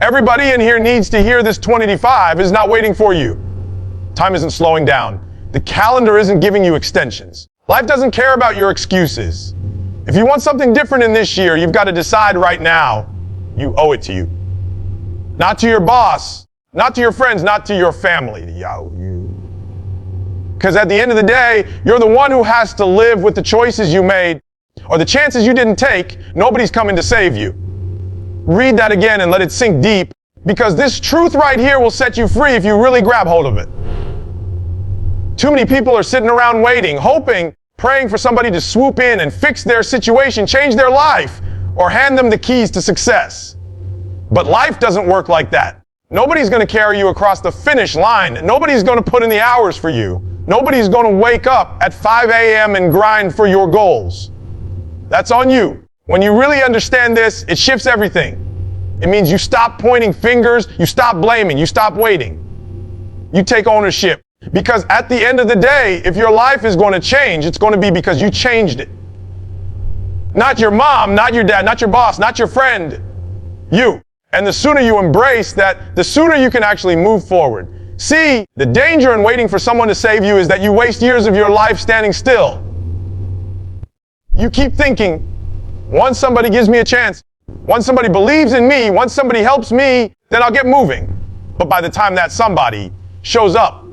Everybody in here needs to hear this 2025 is not waiting for you. Time isn't slowing down. The calendar isn't giving you extensions. Life doesn't care about your excuses. If you want something different in this year, you've got to decide right now. You owe it to you. Not to your boss, not to your friends, not to your family. Because at the end of the day, you're the one who has to live with the choices you made or the chances you didn't take. Nobody's coming to save you. Read that again and let it sink deep, because this truth right here will set you free if you really grab hold of it. Too many people are sitting around waiting, hoping, praying for somebody to swoop in and fix their situation, change their life, or hand them the keys to success. But life doesn't work like that. Nobody's going to carry you across the finish line. Nobody's going to put in the hours for you. Nobody's going to wake up at 5 a.m. and grind for your goals. That's on you. When you really understand this, it shifts everything. It means you stop pointing fingers, you stop blaming, you stop waiting. You take ownership. Because at the end of the day, if your life is going to change, it's going to be because you changed it. Not your mom, not your dad, not your boss, not your friend. You. And the sooner you embrace that, the sooner you can actually move forward. See, the danger in waiting for someone to save you is that you waste years of your life standing still. You keep thinking, once somebody gives me a chance, once somebody believes in me, once somebody helps me, then I'll get moving. But by the time that somebody shows up,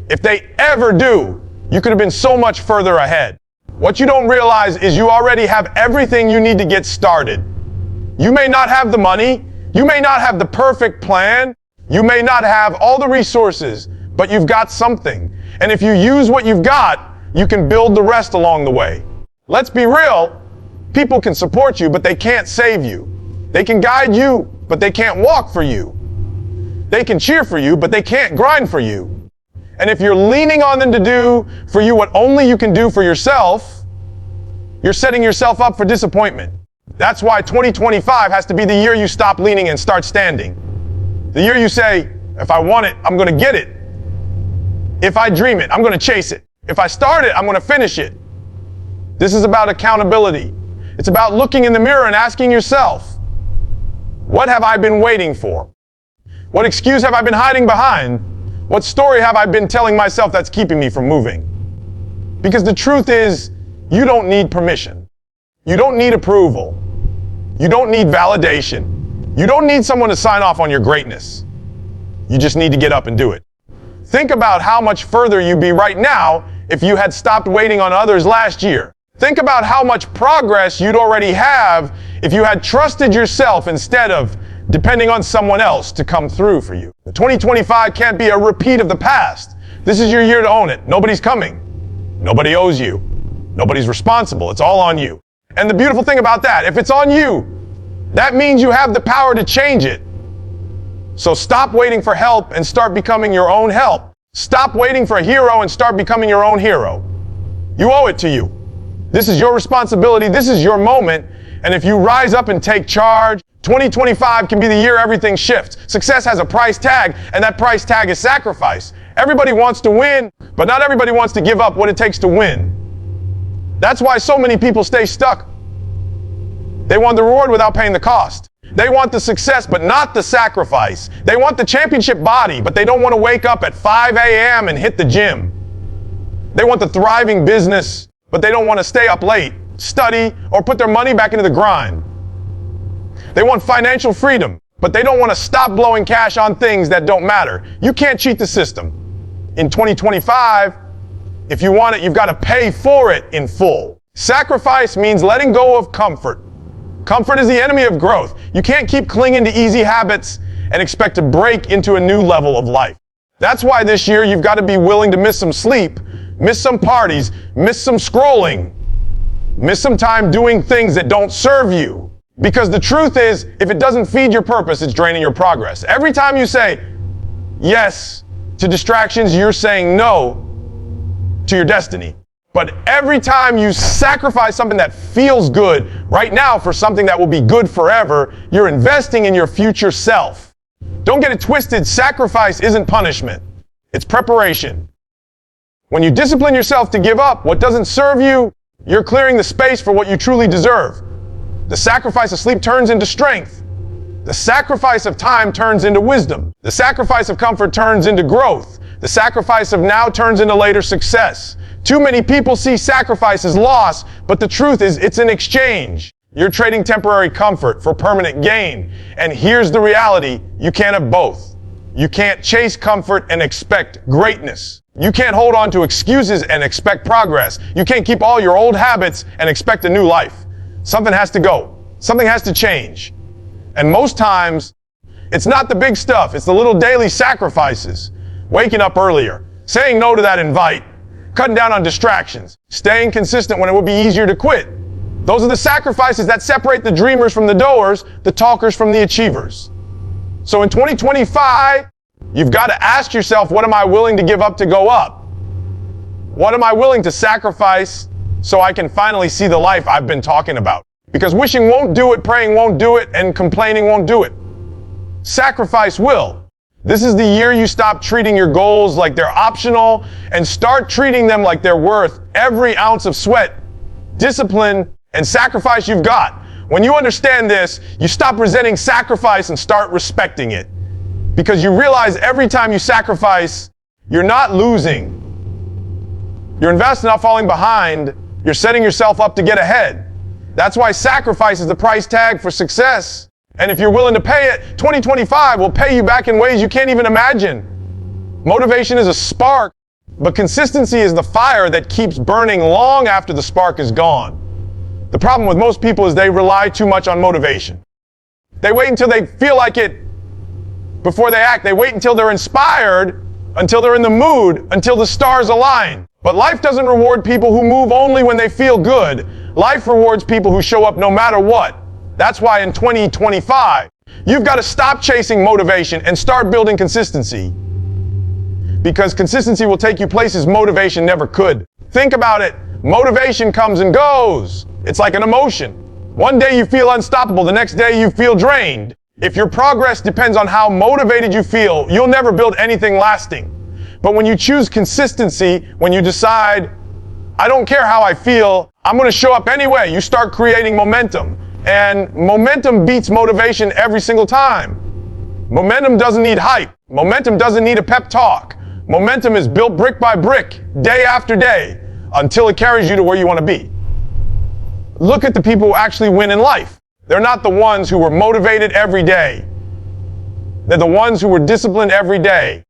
if they ever do, you could have been so much further ahead. What you don't realize is you already have everything you need to get started. You may not have the money, you may not have the perfect plan, you may not have all the resources, but you've got something. And if you use what you've got, you can build the rest along the way. Let's be real, people can support you, but they can't save you. They can guide you, but they can't walk for you. They can cheer for you, but they can't grind for you. And if you're leaning on them to do for you what only you can do for yourself, you're setting yourself up for disappointment. That's why 2025 has to be the year you stop leaning and start standing. The year you say, if I want it, I'm going to get it. If I dream it, I'm going to chase it. If I start it, I'm going to finish it. This is about accountability. It's about looking in the mirror and asking yourself, what have I been waiting for? What excuse have I been hiding behind? What story have I been telling myself that's keeping me from moving? Because the truth is, you don't need permission. You don't need approval. You don't need validation. You don't need someone to sign off on your greatness. You just need to get up and do it. Think about how much further you'd be right now if you had stopped waiting on others last year. Think about how much progress you'd already have if you had trusted yourself instead of depending on someone else to come through for you. The 2025 can't be a repeat of the past. This is your year to own it. Nobody's coming. Nobody owes you. Nobody's responsible. It's all on you. And the beautiful thing about that, if it's on you, that means you have the power to change it. So stop waiting for help and start becoming your own help. Stop waiting for a hero and start becoming your own hero. You owe it to you. This is your responsibility. This is your moment. And if you rise up and take charge, 2025 can be the year everything shifts. Success has a price tag, and that price tag is sacrifice. Everybody wants to win, but not everybody wants to give up what it takes to win. That's why so many people stay stuck. They want the reward without paying the cost. They want the success, but not the sacrifice. They want the championship body, but they don't want to wake up at 5 a.m. and hit the gym. They want the thriving business, but they don't want to stay up late, study, or put their money back into the grind. They want financial freedom, but they don't want to stop blowing cash on things that don't matter. You can't cheat the system. In 2025, if you want it, you've got to pay for it in full. Sacrifice means letting go of comfort. Comfort is the enemy of growth. You can't keep clinging to easy habits and expect to break into a new level of life. That's why this year you've got to be willing to miss some sleep, miss some parties, miss some scrolling, miss some time doing things that don't serve you. Because the truth is, if it doesn't feed your purpose, it's draining your progress. Every time you say yes to distractions, you're saying no to your destiny. But every time you sacrifice something that feels good right now for something that will be good forever, you're investing in your future self. Don't get it twisted. Sacrifice isn't punishment. It's preparation. When you discipline yourself to give up what doesn't serve you, you're clearing the space for what you truly deserve. The sacrifice of sleep turns into strength. The sacrifice of time turns into wisdom. The sacrifice of comfort turns into growth. The sacrifice of now turns into later success. Too many people see sacrifice as loss, but the truth is it's an exchange. You're trading temporary comfort for permanent gain. And here's the reality, you can't have both. You can't chase comfort and expect greatness. You can't hold on to excuses and expect progress. You can't keep all your old habits and expect a new life. Something has to go. Something has to change. And most times, it's not the big stuff. It's the little daily sacrifices. Waking up earlier, saying no to that invite, cutting down on distractions, staying consistent when it would be easier to quit. Those are the sacrifices that separate the dreamers from the doers, the talkers from the achievers. So in 2025, you've got to ask yourself, what am I willing to give up to go up? What am I willing to sacrifice so I can finally see the life I've been talking about? Because wishing won't do it, praying won't do it, and complaining won't do it. Sacrifice will. This is the year you stop treating your goals like they're optional and start treating them like they're worth every ounce of sweat, discipline, and sacrifice you've got. When you understand this, you stop resenting sacrifice and start respecting it. Because you realize every time you sacrifice, you're not losing. You're investing, not falling behind. You're setting yourself up to get ahead. That's why sacrifice is the price tag for success. And if you're willing to pay it, 2025 will pay you back in ways you can't even imagine. Motivation is a spark, but consistency is the fire that keeps burning long after the spark is gone. The problem with most people is they rely too much on motivation. They wait until they feel like it before they act. They wait until they're inspired, until they're in the mood, until the stars align. But life doesn't reward people who move only when they feel good. Life rewards people who show up no matter what. That's why in 2025, you've got to stop chasing motivation and start building consistency. Because consistency will take you places motivation never could. Think about it. Motivation comes and goes. It's like an emotion. One day you feel unstoppable, the next day you feel drained. If your progress depends on how motivated you feel, you'll never build anything lasting. But when you choose consistency, when you decide, I don't care how I feel, I'm going to show up anyway, you start creating momentum. And momentum beats motivation every single time. Momentum doesn't need hype. Momentum doesn't need a pep talk. Momentum is built brick by brick, day after day, until it carries you to where you want to be. Look at the people who actually win in life. They're not the ones who were motivated every day. They're the ones who were disciplined every day.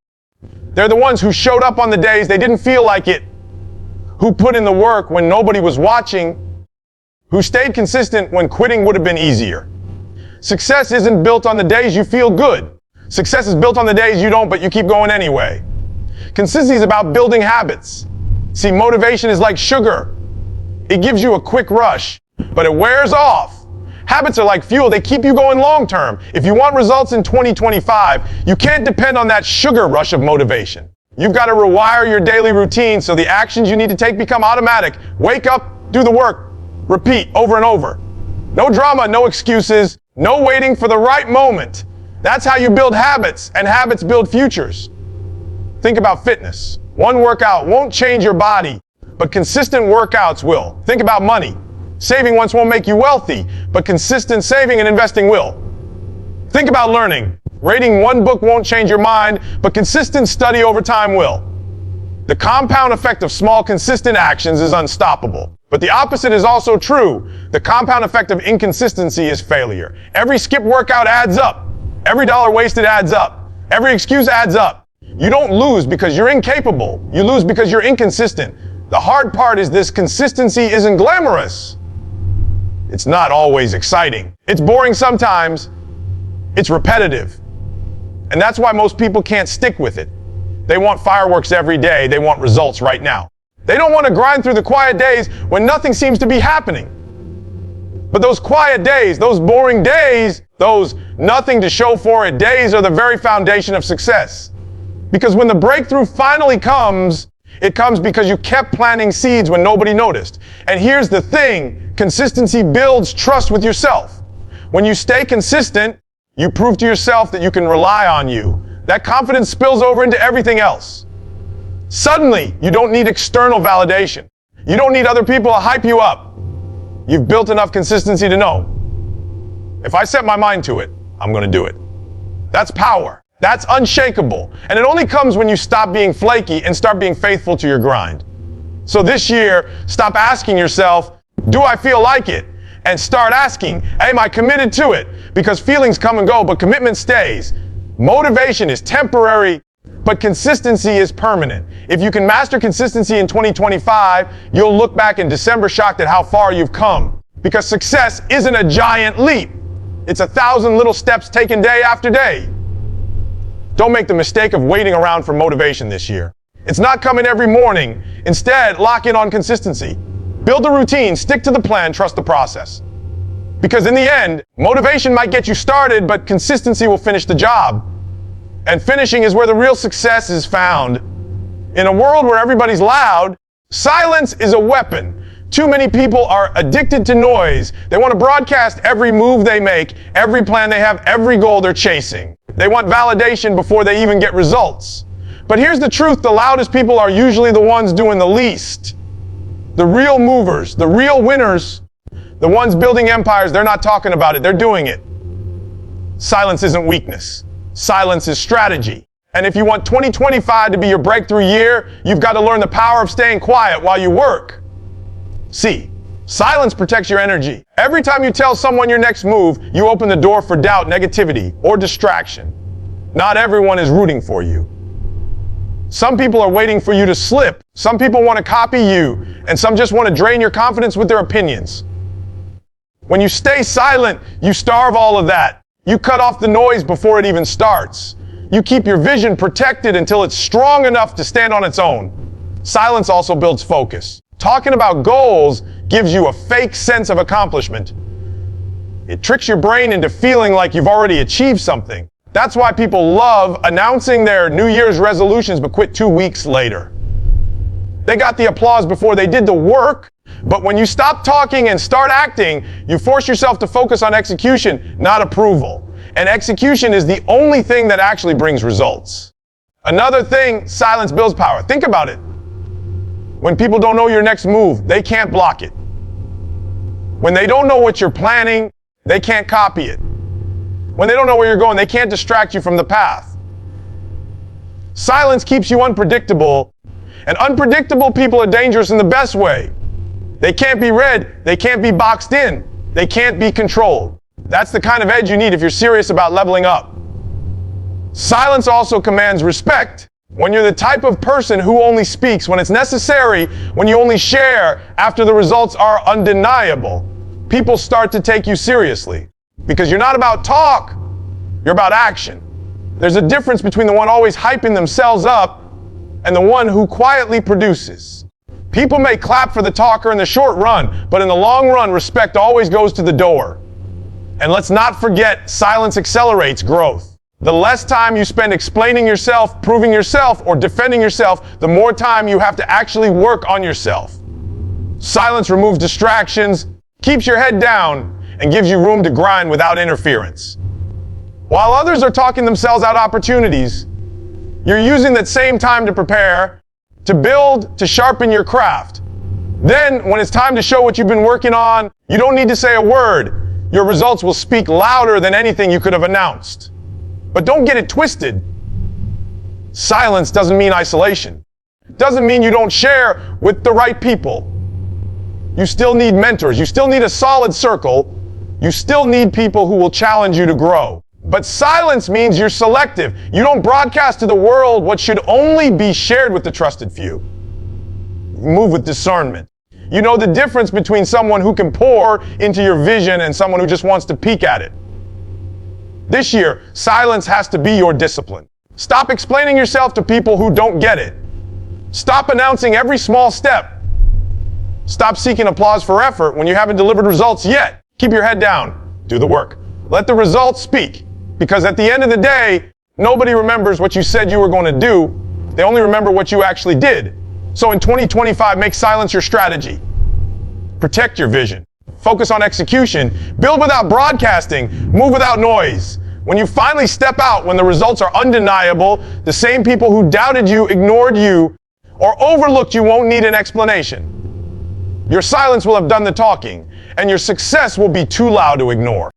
They're the ones who showed up on the days they didn't feel like it, who put in the work when nobody was watching, who stayed consistent when quitting would have been easier. Success isn't built on the days you feel good. Success is built on the days you don't, but you keep going anyway. Consistency is about building habits. See, motivation is like sugar. It gives you a quick rush, but it wears off. Habits are like fuel. They keep you going long term. If you want results in 2025, you can't depend on that sugar rush of motivation. You've got to rewire your daily routine so the actions you need to take become automatic. Wake up, do the work, repeat over and over. No drama, no excuses, no waiting for the right moment. That's how you build habits, and habits build futures. Think about fitness. One workout won't change your body, but consistent workouts will. Think about money. Saving once won't make you wealthy, but consistent saving and investing will. Think about learning. Reading one book won't change your mind, but consistent study over time will. The compound effect of small, consistent actions is unstoppable. But the opposite is also true. The compound effect of inconsistency is failure. Every skipped workout adds up. Every dollar wasted adds up. Every excuse adds up. You don't lose because you're incapable. You lose because you're inconsistent. The hard part is this consistency isn't glamorous. It's not always exciting. It's boring sometimes. It's repetitive. And that's why most people can't stick with it. They want fireworks every day. They want results right now. They don't want to grind through the quiet days when nothing seems to be happening. But those quiet days, those boring days, those nothing to show for it days are the very foundation of success. Because when the breakthrough finally comes, it comes because you kept planting seeds when nobody noticed. And here's the thing, consistency builds trust with yourself. When you stay consistent, you prove to yourself that you can rely on you. That confidence spills over into everything else. Suddenly, you don't need external validation. You don't need other people to hype you up. You've built enough consistency to know, if I set my mind to it, I'm going to do it. That's power. That's unshakable. And it only comes when you stop being flaky and start being faithful to your grind. So this year, stop asking yourself, do I feel like it? And start asking, am I committed to it? Because feelings come and go, but commitment stays. Motivation is temporary, but consistency is permanent. If you can master consistency in 2025, you'll look back in December shocked at how far you've come. Because success isn't a giant leap. It's 1,000 little steps taken day after day. Don't make the mistake of waiting around for motivation this year. It's not coming every morning. Instead, lock in on consistency. Build a routine, stick to the plan, trust the process. Because in the end, motivation might get you started, but consistency will finish the job. And finishing is where the real success is found. In a world where everybody's loud, silence is a weapon. Too many people are addicted to noise. They want to broadcast every move they make, every plan they have, every goal they're chasing. They want validation before they even get results. But here's the truth, the loudest people are usually the ones doing the least. The real movers, the real winners, the ones building empires, they're not talking about it, they're doing it. Silence isn't weakness. Silence is strategy. And if you want 2025 to be your breakthrough year, you've got to learn the power of staying quiet while you work. C, silence protects your energy. Every time you tell someone your next move, you open the door for doubt, negativity, or distraction. Not everyone is rooting for you. Some people are waiting for you to slip. Some people want to copy you, and some just want to drain your confidence with their opinions. When you stay silent, you starve all of that. You cut off the noise before it even starts. You keep your vision protected until it's strong enough to stand on its own. Silence also builds focus. Talking about goals gives you a fake sense of accomplishment. It tricks your brain into feeling like you've already achieved something. That's why people love announcing their New Year's resolutions but quit 2 weeks later. They got the applause before they did the work, but when you stop talking and start acting, you force yourself to focus on execution, not approval. And execution is the only thing that actually brings results. Another thing, silence builds power. Think about it. When people don't know your next move, they can't block it. When they don't know what you're planning, they can't copy it. When they don't know where you're going, they can't distract you from the path. Silence keeps you unpredictable, and unpredictable people are dangerous in the best way. They can't be read, they can't be boxed in, they can't be controlled. That's the kind of edge you need if you're serious about leveling up. Silence also commands respect. When you're the type of person who only speaks when it's necessary, when you only share after the results are undeniable, people start to take you seriously. Because you're not about talk, you're about action. There's a difference between the one always hyping themselves up and the one who quietly produces. People may clap for the talker in the short run, but in the long run, respect always goes to the door. And let's not forget, silence accelerates growth. The less time you spend explaining yourself, proving yourself, or defending yourself, the more time you have to actually work on yourself. Silence removes distractions, keeps your head down, and gives you room to grind without interference. While others are talking themselves out opportunities, you're using that same time to prepare, to build, to sharpen your craft. Then, when it's time to show what you've been working on, you don't need to say a word. Your results will speak louder than anything you could have announced. But don't get it twisted. Silence doesn't mean isolation. It doesn't mean you don't share with the right people. You still need mentors. You still need a solid circle. You still need people who will challenge you to grow. But silence means you're selective. You don't broadcast to the world what should only be shared with the trusted few. Move with discernment. You know the difference between someone who can pour into your vision and someone who just wants to peek at it. This year, silence has to be your discipline. Stop explaining yourself to people who don't get it. Stop announcing every small step. Stop seeking applause for effort when you haven't delivered results yet. Keep your head down. Do the work. Let the results speak. Because at the end of the day, nobody remembers what you said you were going to do. They only remember what you actually did. So in 2025, make silence your strategy. Protect your vision. Focus on execution. Build without broadcasting. Move without noise. When you finally step out, when the results are undeniable, the same people who doubted you, ignored you, or overlooked you won't need an explanation. Your silence will have done the talking, and your success will be too loud to ignore.